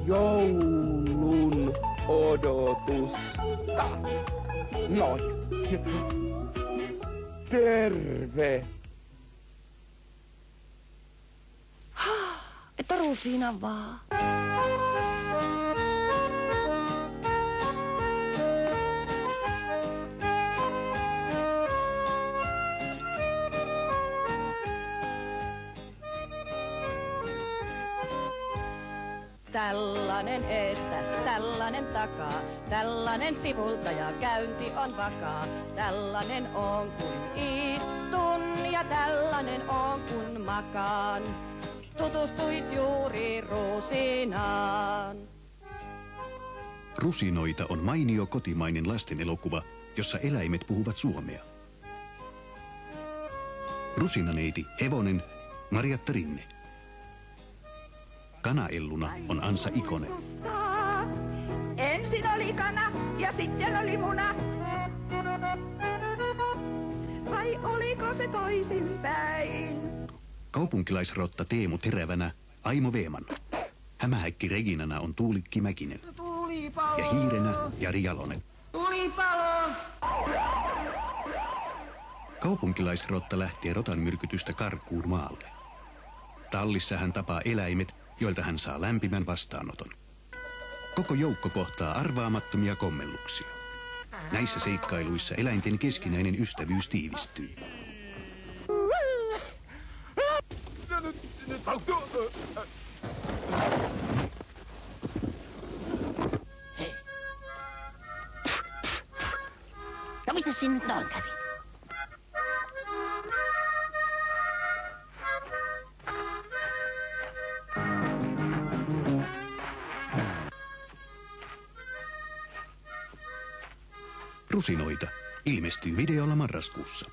joulun odotusta. Noin. Terve. Että Rusina vaan. Tällainen eestä, tällainen takaa, tällainen sivulta ja käynti on vakaa. Tällainen on kun istun ja tällainen on kun makaan. Tutustuit juuri Rusinaan. Rusinoita on mainio kotimainen lastenelokuva, jossa eläimet puhuvat suomea. Rusinaneiti Evonen, Marjatta Rinne. Kanaelluna on Ansa Ikonen. Ensin oli kana ja sitten oli muna. Vai oliko se toisinpäin? Kaupunkilaisrotta Teemu Terävänä, Aimo Veeman. Hämähäkki Reginana on Tuulikki Mäkinen. Tulipalo! Ja hiirenä Jari Jalonen. Tulipalo! Kaupunkilaisrotta lähtee rotan myrkytystä karkuun maalle. Tallissa hän tapaa eläimet, joilta hän saa lämpimän vastaanoton. Koko joukko kohtaa arvaamattomia kommelluksia. Näissä seikkailuissa eläinten keskinäinen ystävyys tiivistyy. No mitä siinä nyt noin kävi? Rusinoita ilmestyy videolla marraskuussa.